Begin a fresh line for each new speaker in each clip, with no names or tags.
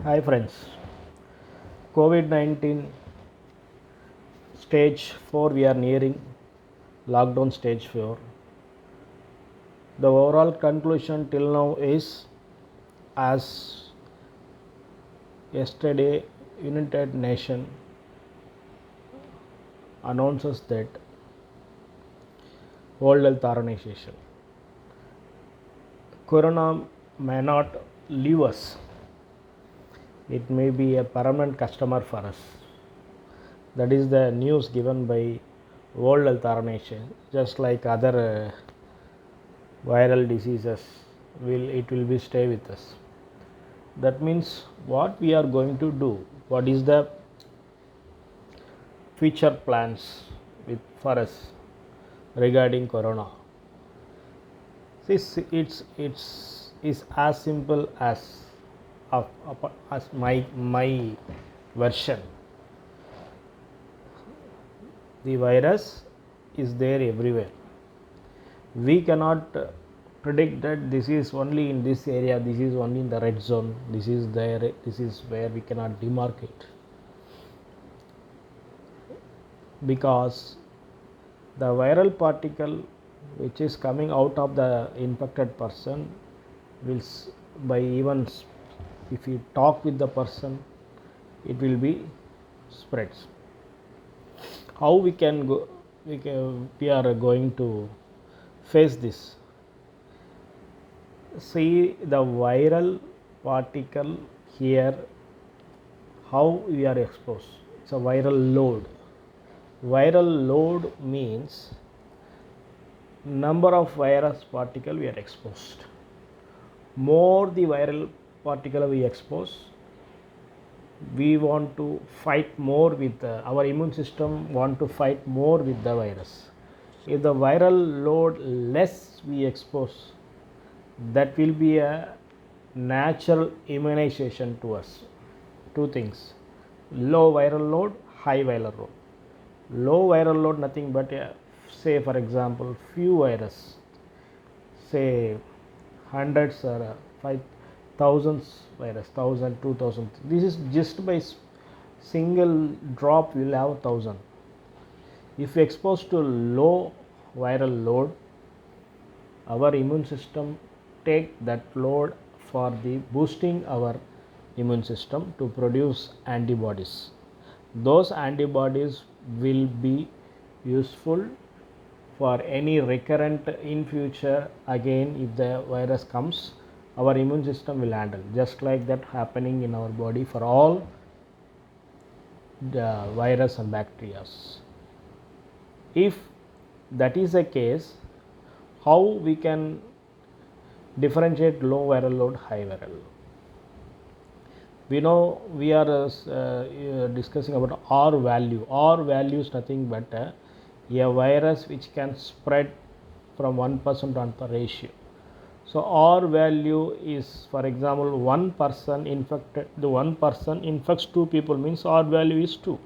Hi friends, COVID-19 stage 4 we are nearing lockdown stage 4. The overall conclusion till now is as yesterday United Nations announces that World Health Organization Corona may not leave us. It may be a permanent customer for us. That is the news given by World Health Organization. Just like other viral diseases, it will be stay with us. That means what we are going to do, what is the future plans for us regarding corona. It's as simple as my version. The virus is there everywhere. We cannot predict that this is only in this area, this is only in the red zone, this is there, this is where. We cannot demarcate, because the viral particle which is coming out of the infected person will, by even if you talk with the person, it will be spreads. How we are going to face this? See the viral particle here, how we are exposed. It's a viral load. Viral load means number of virus particle we are exposed. More the viral particle we expose, we want to fight more with our immune system want to fight more with the virus. If the viral load less we expose, that will be a natural immunization to us. Two things: low viral load, high viral load. Low viral load nothing but say for example few virus, say hundreds or 5,000 virus, 1,000, 2,000. This is just by single drop you will have 1,000. If exposed to low viral load, our immune system take that load for the boosting our immune system to produce antibodies. Those antibodies will be useful for any recurrent in future. Again, if the virus comes, our immune system will handle, just like that happening in our body for all the virus and bacteria. If that is the case, how we can differentiate low viral load, high viral load? We know we are discussing about R value. R value is nothing but a virus which can spread from one person to another ratio. So R value is, for example, one person infected, the one person infects two people, means R value is 2.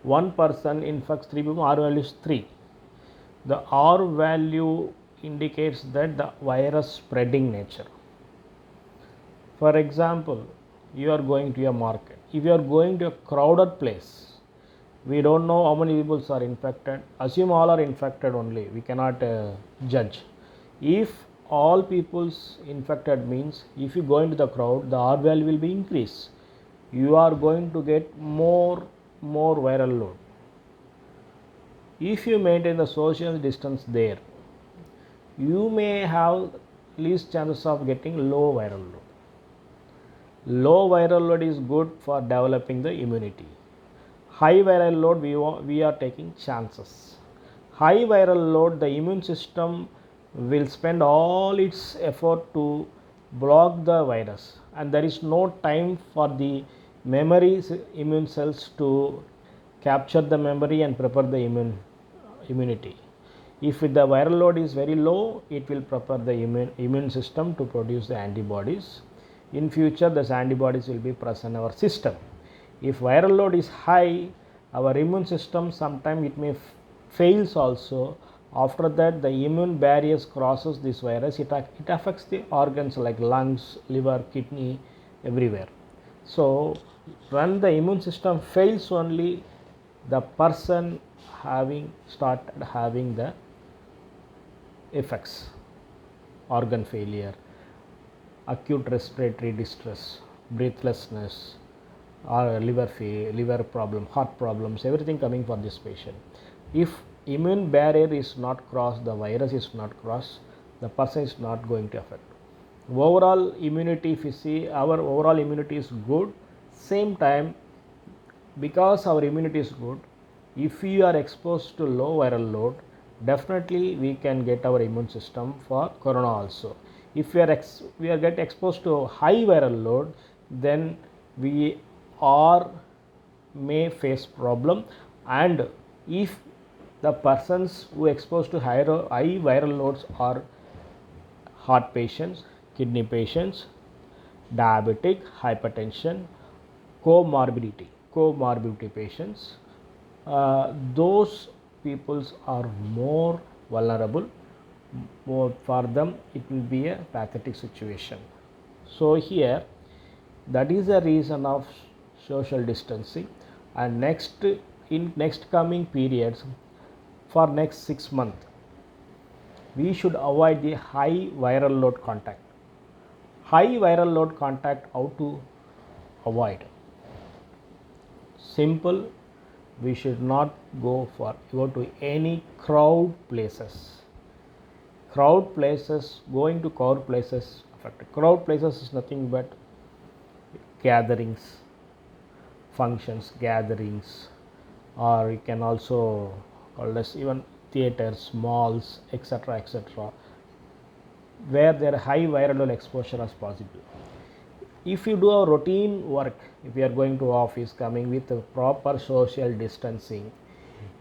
One person infects 3 people, R value is 3. The R value indicates that the virus spreading nature. For example, you are going to a market. If you are going to a crowded place, we don't know how many people are infected. Assume all are infected only. We cannot judge. If all people's infected means, if you go into the crowd, the R value will be increased. You are going to get more viral load. If you maintain the social distance there, you may have least chances of getting low viral load. Low viral load is good for developing the immunity. High viral load we are taking chances. High viral load, the immune system will spend all its effort to block the virus, and there is no time for the memory immune cells to capture the memory and prepare the immunity. If the viral load is very low, it will prepare the immune system to produce the antibodies. In future, those antibodies will be present in our system. If viral load is high, our immune system sometimes it may fails also. After that, the immune barriers crosses this virus. It affects the organs like lungs, liver, kidney, everywhere. So when the immune system fails, only the person started having the effects: organ failure, acute respiratory distress, breathlessness, or liver problem, heart problems, everything coming for this patient. If immune barrier is not crossed, the virus is not crossed, the person is not going to affect. Overall immunity, if you see, our overall immunity is good. Same time, because our immunity is good, if we are exposed to low viral load, definitely we can get our immune system for corona also. If we are get exposed to high viral load, then we are may face problem. And if the persons who exposed to high viral loads are heart patients, kidney patients, diabetic, hypertension, comorbidity patients, those peoples are more vulnerable. More for them, it will be a pathetic situation. So here, that is the reason of social distancing. And next coming periods, for next 6 months, we should avoid the high viral load contact. High viral load contact, how to avoid? Simple, we should not go to any crowd places. Going to crowd places affected. Crowd places is nothing but gatherings, functions, gatherings, or you can also call this even theaters, malls, etc., etc., where there high viral exposure as possible. If you do a routine work, if you are going to office, coming with a proper social distancing,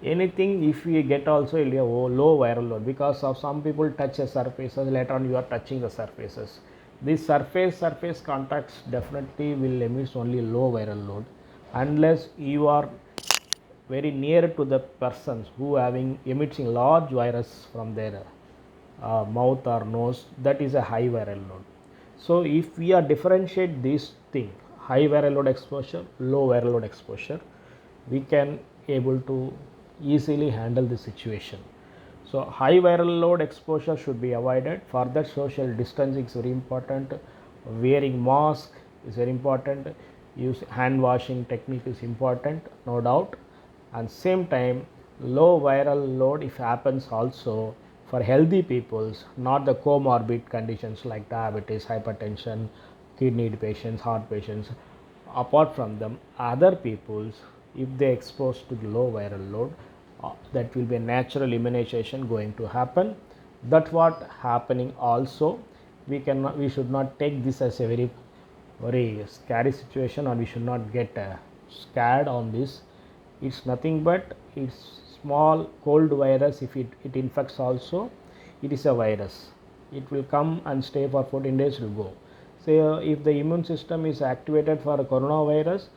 anything, if we get also a low viral load, because of some people touch a surfaces, later on you are touching the surfaces. These surface contacts definitely will emit only low viral load, unless you are very near to the persons who emitting large virus from their mouth or nose, that is a high viral load. So if we are differentiate this thing, high viral load exposure, low viral load exposure, we can able to easily handle the situation. So high viral load exposure should be avoided. For that, social distancing is very important. Wearing mask is very important. Use hand washing technique is important, no doubt. And same time, low viral load if happens also for healthy peoples, not the comorbid conditions like diabetes, hypertension, kidney patients, heart patients. Apart from them, other peoples, if they exposed to the low viral load, that will be a natural immunization going to happen. That's what happening also. We should not take this as a very scary situation, or we should not get scared on this. It's nothing but it's small cold virus. If it infects also, it is a virus. It will come and stay for 14 days, will go. So if the immune system is activated for a coronavirus,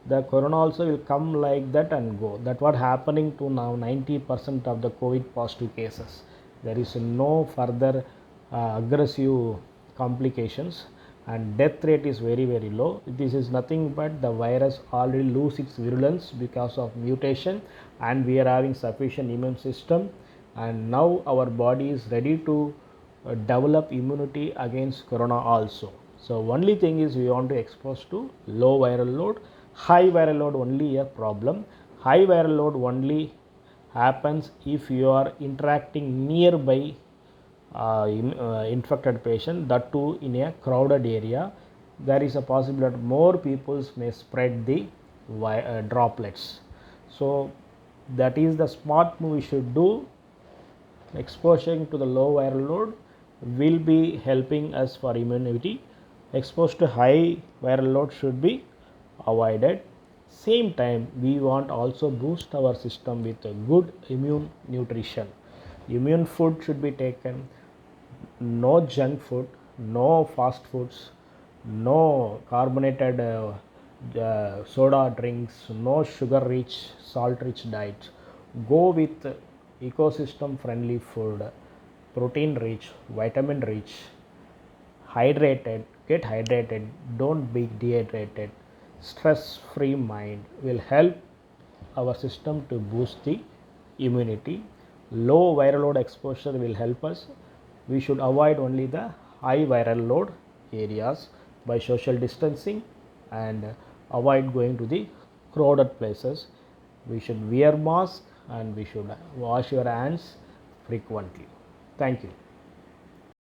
the corona also will come like that and go. That what happening to now 90% of the COVID positive cases. There is no further aggressive complications, and death rate is very low. This is nothing but the virus already lose its virulence because of mutation, and we are having sufficient immune system, and now our body is ready to develop immunity against corona also. So only thing is we want to expose to low viral load. High viral load only a problem. High viral load only happens if you are interacting nearby infected patient, that too in a crowded area. There is a possibility that more people may spread the droplets. So that is the smart move we should do. Exposure to the low viral load will be helping us for immunity. Exposed to high viral load should be avoided. Same time, we want also boost our system with a good immune nutrition. Immune food should be taken. No junk food, no fast foods, no carbonated soda drinks, no sugar rich, salt rich diet. Go with ecosystem friendly food, protein rich, vitamin rich, hydrated, get hydrated, don't be dehydrated. Stress free mind will help our system to boost the immunity. Low viral load exposure will help us. We should avoid only the high viral load areas by social distancing and avoid going to the crowded places. We should wear mask and we should wash your hands frequently. Thank you.